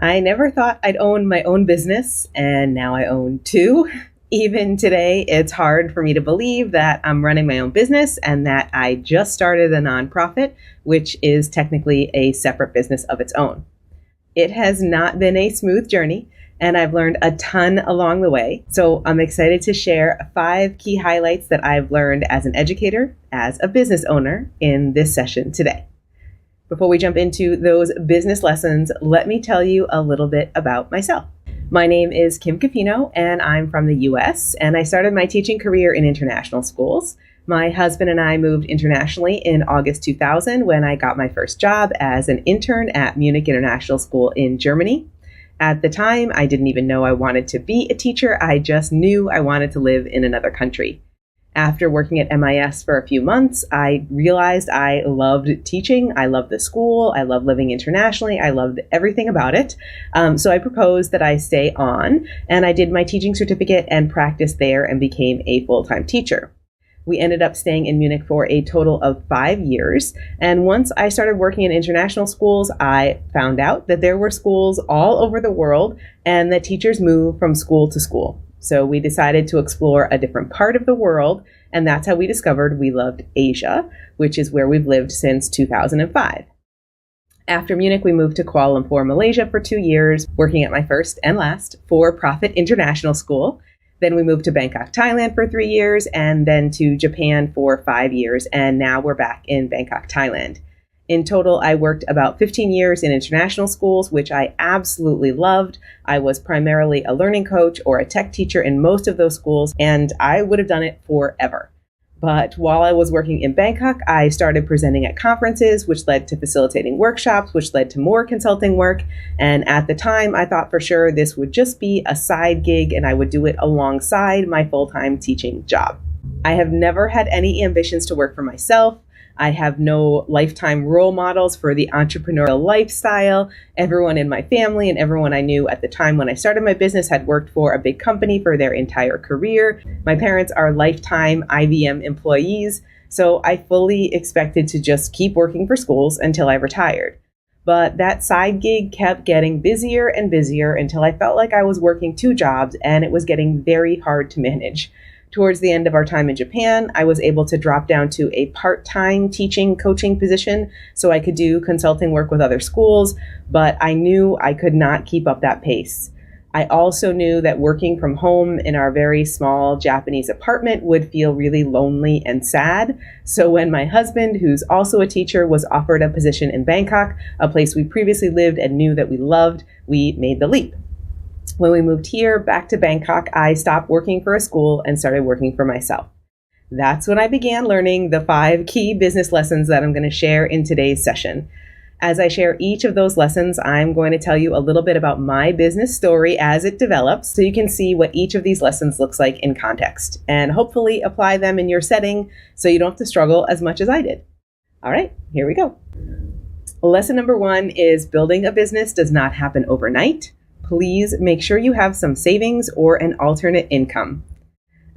I never thought I'd own my own business, and now I own two. Even today, it's hard for me to believe that I'm running my own business and that I just started a nonprofit, which is technically a separate business of its own. It has not been a smooth journey, and I've learned a ton along the way. So I'm excited to share 5 key highlights that I've learned as an educator, as a business owner in this session today. Before we jump into those business lessons, let me tell you a little bit about myself. My name is Kim Cofino, and I'm from the US, and I started my teaching career in international schools. My husband and I moved internationally in August 2000 when I got my first job as an intern at Munich International School in Germany. At the time, I didn't even know I wanted to be a teacher. I just knew I wanted to live in another country. After working at MIS for a few months, I realized I loved teaching. I loved the school. I loved living internationally. I loved everything about it. So I proposed that I stay on, and I did my teaching certificate and practiced there and became a full-time teacher. We ended up staying in Munich for a total of 5 years. And once I started working in international schools, I found out that there were schools all over the world and that teachers move from school to school. So we decided to explore a different part of the world, and that's how we discovered we loved Asia, which is where we've lived since 2005. After Munich, we moved to Kuala Lumpur, Malaysia for 2 years, working at my first and last for-profit international school. Then we moved to Bangkok, Thailand for 3 years, and then to Japan for 5 years, and now we're back in Bangkok, Thailand. In total, I worked about 15 years in international schools, which I absolutely loved. I was primarily a learning coach or a tech teacher in most of those schools, and I would have done it forever. But while I was working in Bangkok, I started presenting at conferences, which led to facilitating workshops, which led to more consulting work. And at the time, I thought for sure this would just be a side gig and I would do it alongside my full-time teaching job. I have never had any ambitions to work for myself. I have no lifetime role models for the entrepreneurial lifestyle. Everyone in my family and everyone I knew at the time when I started my business had worked for a big company for their entire career. My parents are lifetime IBM employees, so I fully expected to just keep working for schools until I retired. But that side gig kept getting busier and busier until I felt like I was working 2 jobs and it was getting very hard to manage. Towards the end of our time in Japan, I was able to drop down to a part-time teaching coaching position so I could do consulting work with other schools, but I knew I could not keep up that pace. I also knew that working from home in our very small Japanese apartment would feel really lonely and sad. So when my husband, who's also a teacher, was offered a position in Bangkok, a place we previously lived and knew that we loved, we made the leap. When we moved here back to Bangkok, I stopped working for a school and started working for myself. That's when I began learning the 5 key business lessons that I'm going to share in today's session. As I share each of those lessons, I'm going to tell you a little bit about my business story as it develops so you can see what each of these lessons looks like in context and hopefully apply them in your setting so you don't have to struggle as much as I did. All right, here we go. Lesson number 1 is building a business does not happen overnight. Please make sure you have some savings or an alternate income.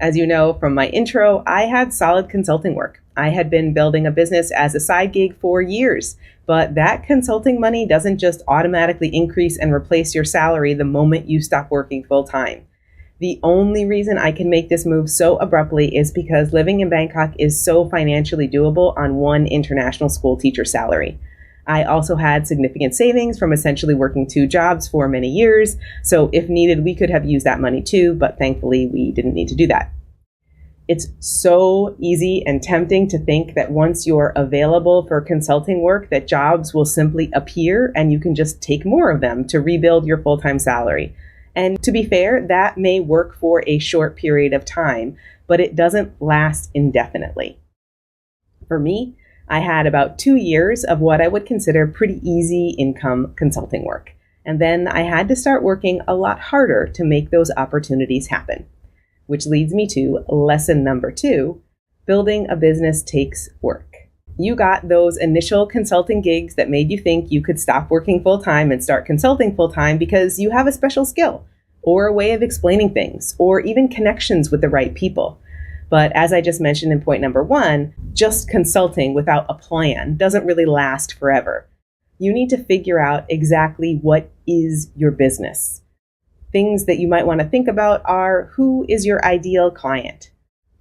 As you know from my intro, I had solid consulting work. I had been building a business as a side gig for years, but that consulting money doesn't just automatically increase and replace your salary the moment you stop working full time. The only reason I can make this move so abruptly is because living in Bangkok is so financially doable on one international school teacher salary. I also had significant savings from essentially working 2 jobs for many years. So if needed, we could have used that money too, but thankfully we didn't need to do that. It's so easy and tempting to think that once you're available for consulting work, that jobs will simply appear and you can just take more of them to rebuild your full-time salary. And to be fair, that may work for a short period of time, but it doesn't last indefinitely. For me, I had about 2 years of what I would consider pretty easy income consulting work. And then I had to start working a lot harder to make those opportunities happen. Which leads me to lesson number 2, building a business takes work. You got those initial consulting gigs that made you think you could stop working full-time and start consulting full-time because you have a special skill or a way of explaining things or even connections with the right people. But as I just mentioned in point number 1, just consulting without a plan doesn't really last forever. You need to figure out exactly what is your business. Things that you might want to think about are: who is your ideal client?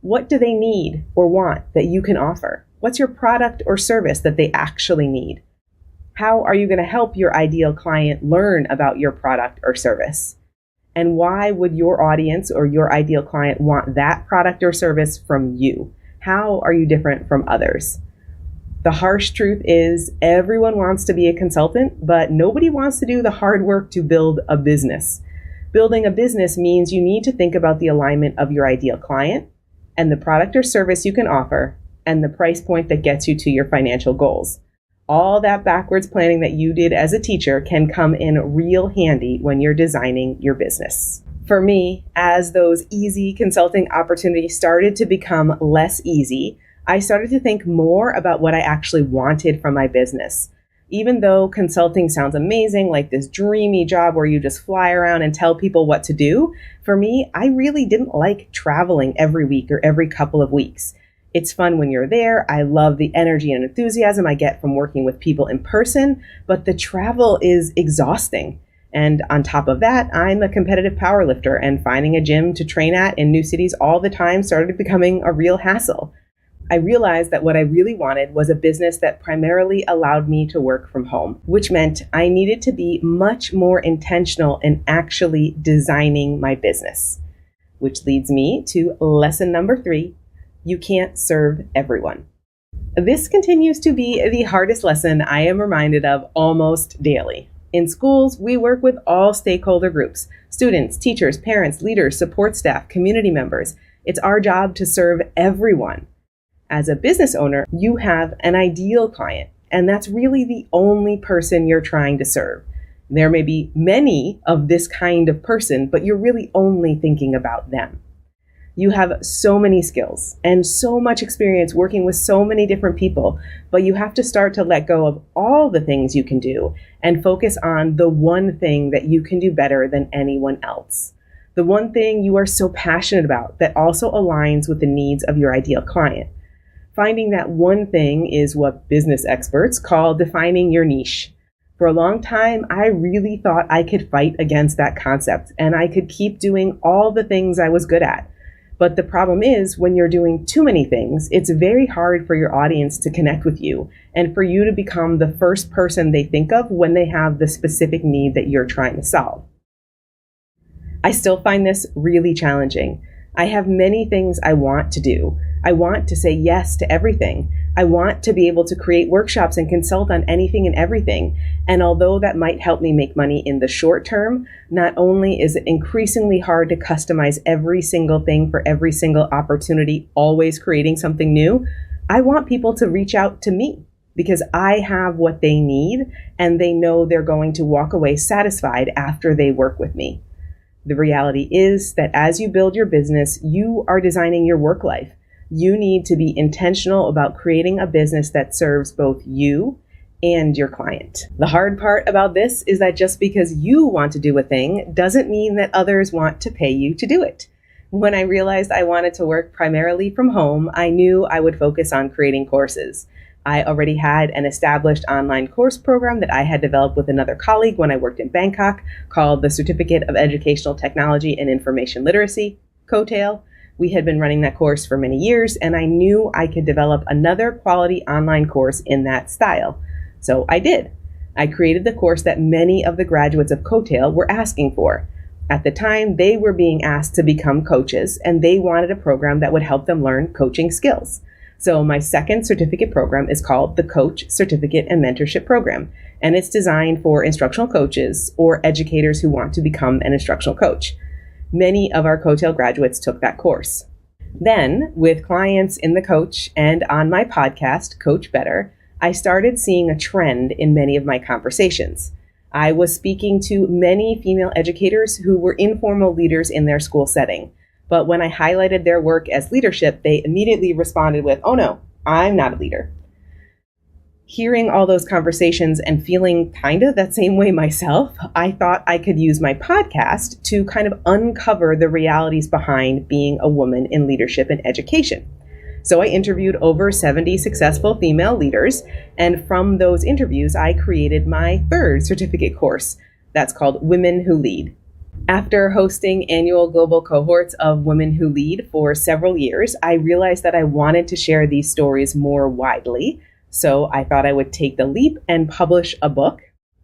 What do they need or want that you can offer? What's your product or service that they actually need? How are you going to help your ideal client learn about your product or service? And why would your audience or your ideal client want that product or service from you? How are you different from others? The harsh truth is everyone wants to be a consultant, but nobody wants to do the hard work to build a business. Building a business means you need to think about the alignment of your ideal client and the product or service you can offer and the price point that gets you to your financial goals. All that backwards planning that you did as a teacher can come in real handy when you're designing your business. For me, as those easy consulting opportunities started to become less easy, I started to think more about what I actually wanted from my business. Even though consulting sounds amazing, like this dreamy job where you just fly around and tell people what to do, for me, I really didn't like traveling every week or every couple of weeks. It's fun when you're there. I love the energy and enthusiasm I get from working with people in person, but the travel is exhausting. And on top of that, I'm a competitive powerlifter, and finding a gym to train at in new cities all the time started becoming a real hassle. I realized that what I really wanted was a business that primarily allowed me to work from home, which meant I needed to be much more intentional in actually designing my business. Which leads me to lesson number 3, you can't serve everyone. This continues to be the hardest lesson I am reminded of almost daily. In schools, we work with all stakeholder groups: students, teachers, parents, leaders, support staff, community members. It's our job to serve everyone. As a business owner, you have an ideal client, and that's really the only person you're trying to serve. There may be many of this kind of person, but you're really only thinking about them. You have so many skills and so much experience working with so many different people, but you have to start to let go of all the things you can do and focus on the one thing that you can do better than anyone else. The one thing you are so passionate about that also aligns with the needs of your ideal client. Finding that one thing is what business experts call defining your niche. For a long time, I really thought I could fight against that concept and I could keep doing all the things I was good at. But the problem is, when you're doing too many things, it's very hard for your audience to connect with you and for you to become the first person they think of when they have the specific need that you're trying to solve. I still find this really challenging. I have many things I want to do. I want to say yes to everything. I want to be able to create workshops and consult on anything and everything. And although that might help me make money in the short term, not only is it increasingly hard to customize every single thing for every single opportunity, always creating something new, I want people to reach out to me because I have what they need and they know they're going to walk away satisfied after they work with me. The reality is that as you build your business, you are designing your work life. You need to be intentional about creating a business that serves both you and your client. The hard part about this is that just because you want to do a thing doesn't mean that others want to pay you to do it. When I realized I wanted to work primarily from home, I knew I would focus on creating courses. I already had an established online course program that I had developed with another colleague when I worked in Bangkok called the Certificate of Educational Technology and Information Literacy, COTAIL. We had been running that course for many years, and I knew I could develop another quality online course in that style. So I did. I created the course that many of the graduates of COTAIL were asking for. At the time, they were being asked to become coaches, and they wanted a program that would help them learn coaching skills. So my second certificate program is called the Coach Certificate and Mentorship Program, and it's designed for instructional coaches or educators who want to become an instructional coach. Many of our COTAIL graduates took that course. Then, with clients in the coach and on my podcast, Coach Better, I started seeing a trend in many of my conversations. I was speaking to many female educators who were informal leaders in their school setting. But when I highlighted their work as leadership, they immediately responded with, "Oh no, I'm not a leader." Hearing all those conversations and feeling kind of that same way myself, I thought I could use my podcast to kind of uncover the realities behind being a woman in leadership and education. So I interviewed over 70 successful female leaders, and from those interviews, I created my third certificate course that's called Women Who Lead. After hosting annual global cohorts of Women Who Lead for several years, I realized that I wanted to share these stories more widely. So I thought I would take the leap and publish a book.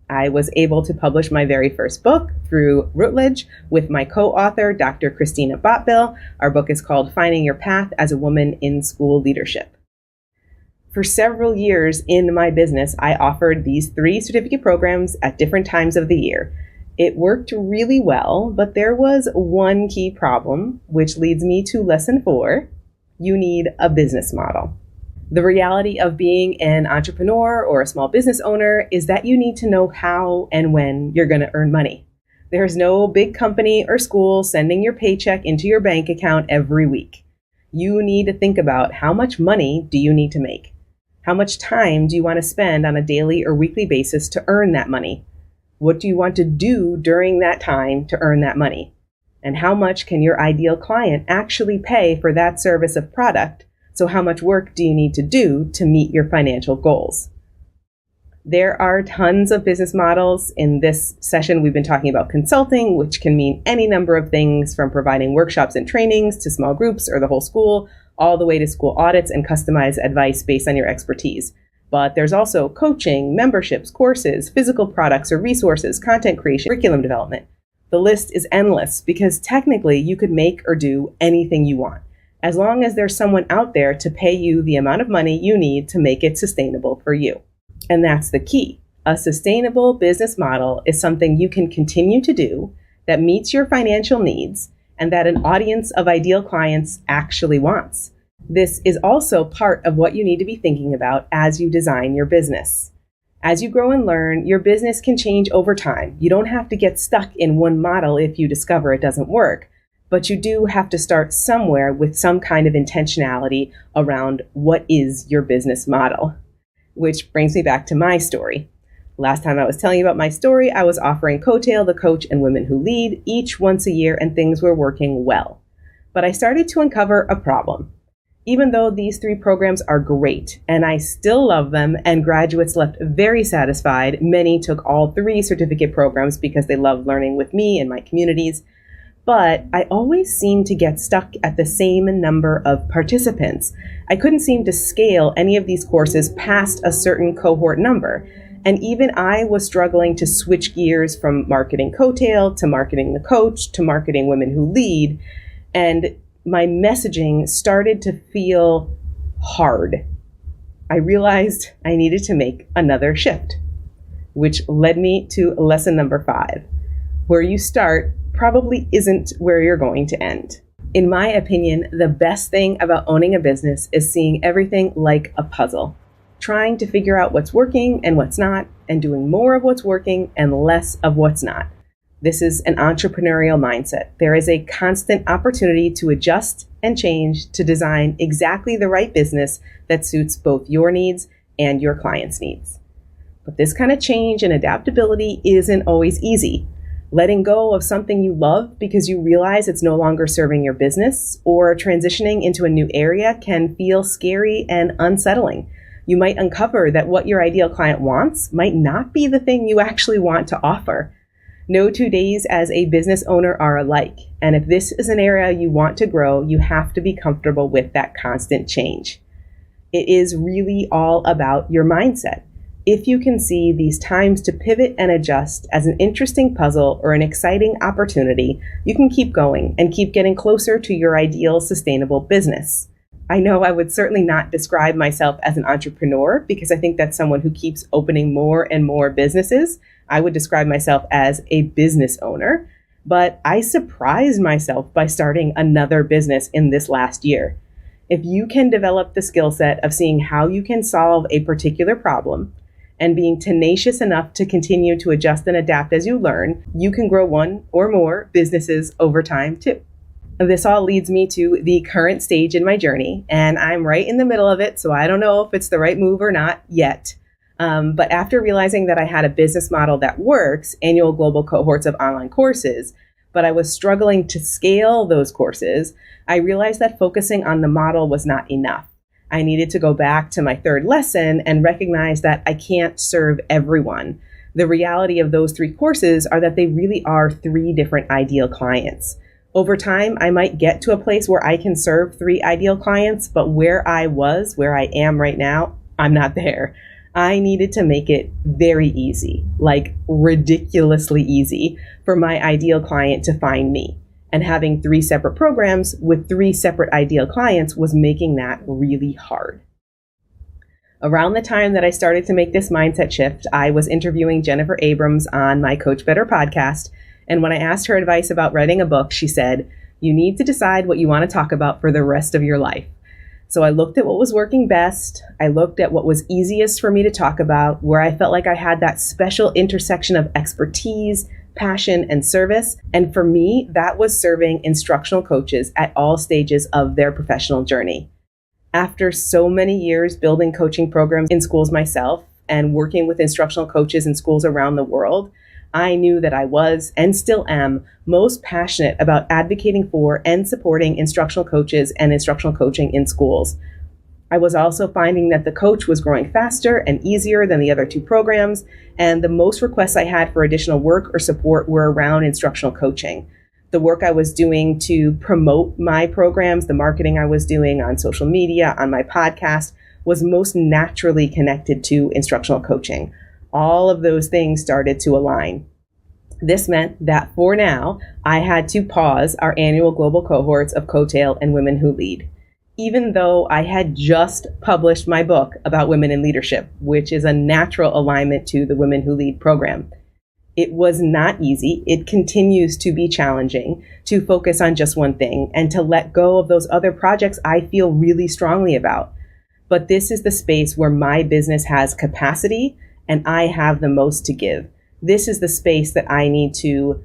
I was able to publish my very first book through Routledge with my co-author, Dr. Christina Botbill. Our book is called Finding Your Path as a Woman in School Leadership. For several years in my business, I offered these 3 certificate programs at different times of the year. It worked really well, but there was one key problem, which leads me to lesson 4. You need a business model. The reality of being an entrepreneur or a small business owner is that you need to know how and when you're going to earn money. There's no big company or school sending your paycheck into your bank account every week. You need to think about how much money do you need to make? How much time do you want to spend on a daily or weekly basis to earn that money? What do you want to do during that time to earn that money? And how much can your ideal client actually pay for that service or product? So how much work do you need to do to meet your financial goals? There are tons of business models. In this session, we've been talking about consulting, which can mean any number of things from providing workshops and trainings to small groups or the whole school, all the way to school audits and customized advice based on your expertise. But there's also coaching, memberships, courses, physical products or resources, content creation, curriculum development. The list is endless because technically you could make or do anything you want, as long as there's someone out there to pay you the amount of money you need to make it sustainable for you. And that's the key. A sustainable business model is something you can continue to do that meets your financial needs and that an audience of ideal clients actually wants. This is also part of what you need to be thinking about as you design your business. As you grow and learn, your business can change over time. You don't have to get stuck in one model if you discover it doesn't work. But you do have to start somewhere with some kind of intentionality around what is your business model. Which brings me back to my story. Last time I was telling you about my story, I was offering Coattail, the Coach, and Women Who Lead each once a year, and things were working well. But I started to uncover a problem. Even though these 3 programs are great, and I still love them, and graduates left very satisfied, many took all 3 certificate programs because they love learning with me and my communities. But I always seemed to get stuck at the same number of participants. I couldn't seem to scale any of these courses past a certain cohort number. And even I was struggling to switch gears from marketing Coattail to marketing the Coach to marketing Women Who Lead. And my messaging started to feel hard. I realized I needed to make another shift, which led me to lesson number 5. Where you start probably isn't where you're going to end. In my opinion, the best thing about owning a business is seeing everything like a puzzle, trying to figure out what's working and what's not, and doing more of what's working and less of what's not. This is an entrepreneurial mindset. There is a constant opportunity to adjust and change to design exactly the right business that suits both your needs and your clients' needs. But this kind of change and adaptability isn't always easy. Letting go of something you love because you realize it's no longer serving your business or transitioning into a new area can feel scary and unsettling. You might uncover that what your ideal client wants might not be the thing you actually want to offer. No 2 days as a business owner are alike. And if this is an area you want to grow, you have to be comfortable with that constant change. It is really all about your mindset. If you can see these times to pivot and adjust as an interesting puzzle or an exciting opportunity, you can keep going and keep getting closer to your ideal sustainable business. I know I would certainly not describe myself as an entrepreneur because I think that's someone who keeps opening more and more businesses. I would describe myself as a business owner, but I surprised myself by starting another business in this last year. If you can develop the skill set of seeing how you can solve a particular problem, and being tenacious enough to continue to adjust and adapt as you learn, you can grow one or more businesses over time too. This all leads me to the current stage in my journey, and I'm right in the middle of it, so I don't know if it's the right move or not yet. But after realizing that I had a business model that works, annual global cohorts of online courses, but I was struggling to scale those courses, I realized that focusing on the model was not enough. I needed to go back to my third lesson and recognize that I can't serve everyone. The reality of those 3 courses are that they really are 3 different ideal clients. Over time, I might get to a place where I can serve 3 ideal clients, but where I am right now, I'm not there. I needed to make it very easy, like ridiculously easy, for my ideal client to find me. And having 3 separate programs with 3 separate ideal clients was making that really hard. Around the time that I started to make this mindset shift, I was interviewing Jennifer Abrams on my Coach Better podcast. And when I asked her advice about writing a book, she said, "You need to decide what you want to talk about for the rest of your life." So I looked at what was working best. I looked at what was easiest for me to talk about, where I felt like I had that special intersection of expertise, passion, and service. And for me, that was serving instructional coaches at all stages of their professional journey. After so many years building coaching programs in schools myself and working with instructional coaches in schools around the world, I knew that I was, and still am, most passionate about advocating for and supporting instructional coaches and instructional coaching in schools. I was also finding that the coach was growing faster and easier than the other 2 programs, and the most requests I had for additional work or support were around instructional coaching. The work I was doing to promote my programs, the marketing I was doing on social media, on my podcast, was most naturally connected to instructional coaching. All of those things started to align. This meant that for now, I had to pause our annual global cohorts of Coattail and Women Who Lead. Even though I had just published my book about women in leadership, which is a natural alignment to the Women Who Lead program. It was not easy. It continues to be challenging to focus on just one thing and to let go of those other projects I feel really strongly about. But this is the space where my business has capacity and I have the most to give. This is the space that I need to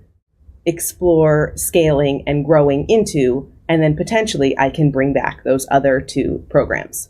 explore scaling and growing into, and then potentially I can bring back those other 2 programs.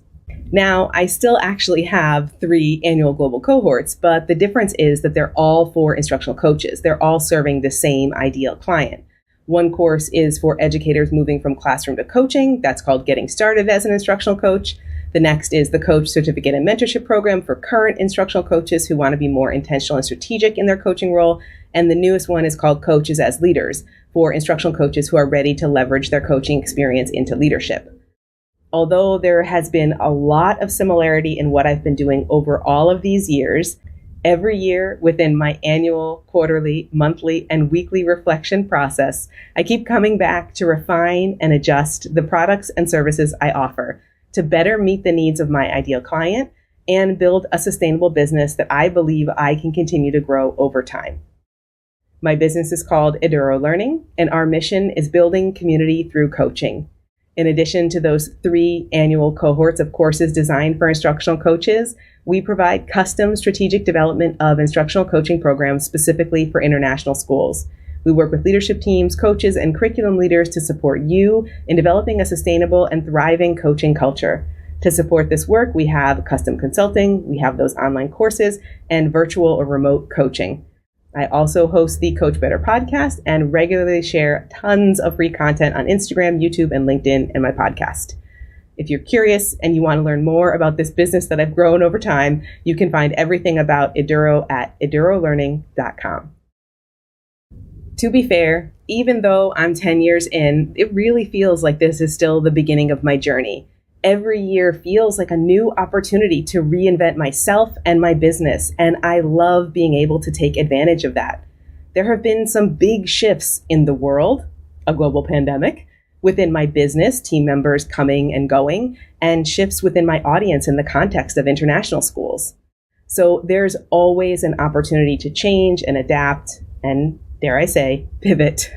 Now, I still actually have 3 annual global cohorts, but the difference is that they're all for instructional coaches. They're all serving the same ideal client. One course is for educators moving from classroom to coaching. That's called Getting Started as an Instructional Coach. The next is the Coach Certificate and Mentorship Program for current instructional coaches who want to be more intentional and strategic in their coaching role. And the newest one is called Coaches as Leaders for instructional coaches who are ready to leverage their coaching experience into leadership. Although there has been a lot of similarity in what I've been doing over all of these years, every year within my annual, quarterly, monthly, and weekly reflection process, I keep coming back to refine and adjust the products and services I offer to better meet the needs of my ideal client and build a sustainable business that I believe I can continue to grow over time. My business is called Eduro Learning, and our mission is building community through coaching. In addition to those 3 annual cohorts of courses designed for instructional coaches, we provide custom strategic development of instructional coaching programs specifically for international schools. We work with leadership teams, coaches, and curriculum leaders to support you in developing a sustainable and thriving coaching culture. To support this work, we have custom consulting, we have those online courses, and virtual or remote coaching. I also host the Coach Better podcast and regularly share tons of free content on Instagram, YouTube, and LinkedIn, and my podcast. If you're curious and you want to learn more about this business that I've grown over time, you can find everything about Eduro at edurolearning.com. To be fair, even though I'm 10 years in, it really feels like this is still the beginning of my journey. Every year feels like a new opportunity to reinvent myself and my business, and I love being able to take advantage of that. There have been some big shifts in the world, a global pandemic, within my business, team members coming and going, and shifts within my audience in the context of international schools. So there's always an opportunity to change and adapt and, dare I say, pivot.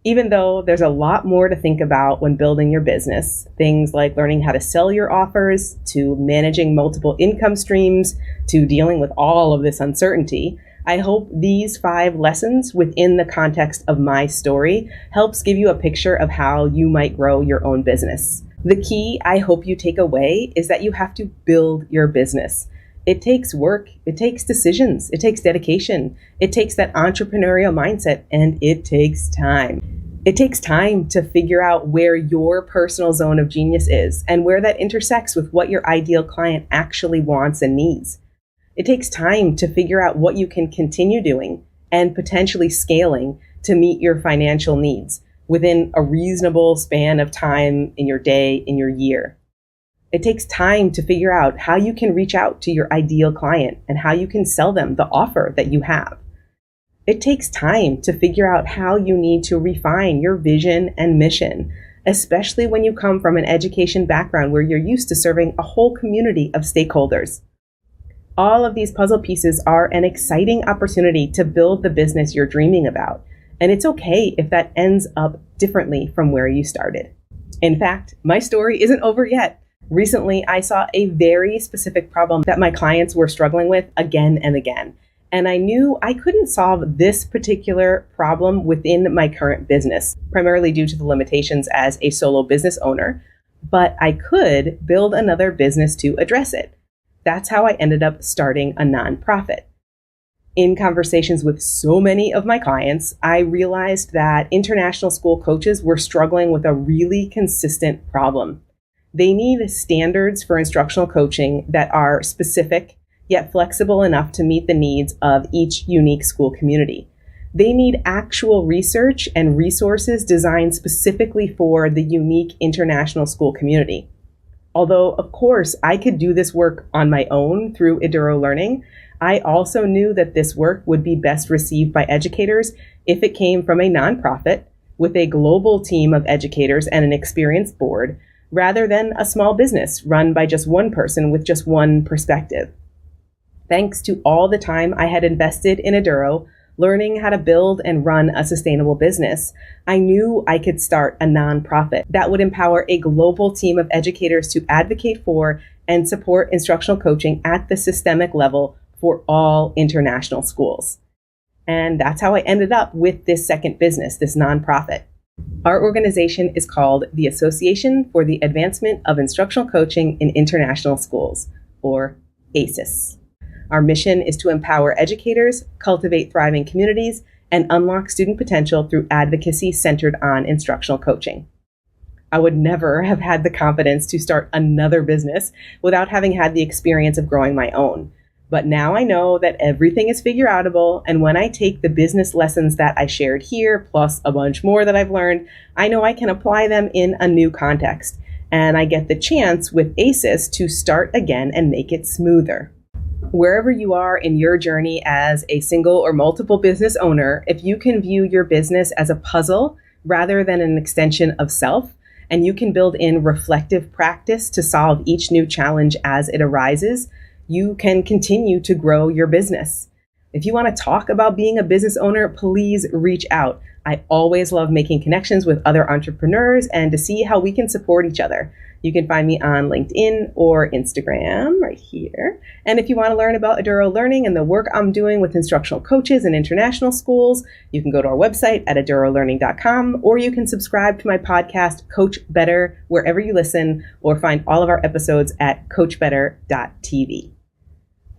Even though there's a lot more to think about when building your business, things like learning how to sell your offers, to managing multiple income streams, to dealing with all of this uncertainty, I hope these 5 lessons within the context of my story helps give you a picture of how you might grow your own business. The key I hope you take away is that you have to build your business. It takes work, it takes decisions, it takes dedication, it takes that entrepreneurial mindset, and it takes time. It takes time to figure out where your personal zone of genius is and where that intersects with what your ideal client actually wants and needs. It takes time to figure out what you can continue doing and potentially scaling to meet your financial needs within a reasonable span of time in your day, in your year. It takes time to figure out how you can reach out to your ideal client and how you can sell them the offer that you have. It takes time to figure out how you need to refine your vision and mission, especially when you come from an education background where you're used to serving a whole community of stakeholders. All of these puzzle pieces are an exciting opportunity to build the business you're dreaming about, and it's okay if that ends up differently from where you started. In fact, my story isn't over yet. Recently, I saw a very specific problem that my clients were struggling with again and again. And I knew I couldn't solve this particular problem within my current business, primarily due to the limitations as a solo business owner, but I could build another business to address it. That's how I ended up starting a nonprofit. In conversations with so many of my clients, I realized that international school coaches were struggling with a really consistent problem. They need standards for instructional coaching that are specific, yet flexible enough to meet the needs of each unique school community. They need actual research and resources designed specifically for the unique international school community. Although, of course, I could do this work on my own through Eduro Learning, I also knew that this work would be best received by educators if it came from a nonprofit with a global team of educators and an experienced board, rather than a small business run by just one person with just one perspective. Thanks to all the time I had invested in Eduro, learning how to build and run a sustainable business, I knew I could start a nonprofit that would empower a global team of educators to advocate for and support instructional coaching at the systemic level for all international schools. And that's how I ended up with this second business, this nonprofit. Our organization is called the Association for the Advancement of Instructional Coaching in International Schools, or AAICIS. Our mission is to empower educators, cultivate thriving communities, and unlock student potential through advocacy centered on instructional coaching. I would never have had the confidence to start another business without having had the experience of growing my own. But now I know that everything is figure outable, and when I take the business lessons that I shared here, plus a bunch more that I've learned, I know I can apply them in a new context. And I get the chance with AAICIS to start again and make it smoother. Wherever you are in your journey as a single or multiple business owner, if you can view your business as a puzzle rather than an extension of self, and you can build in reflective practice to solve each new challenge as it arises, you can continue to grow your business. If you want to talk about being a business owner, please reach out. I always love making connections with other entrepreneurs and to see how we can support each other. You can find me on LinkedIn or Instagram right here. And if you want to learn about Eduro Learning and the work I'm doing with instructional coaches in international schools, you can go to our website at edurolearning.com, or you can subscribe to my podcast, Coach Better, wherever you listen, or find all of our episodes at coachbetter.tv.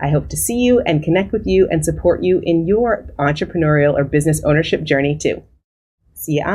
I hope to see you and connect with you and support you in your entrepreneurial or business ownership journey too. See ya.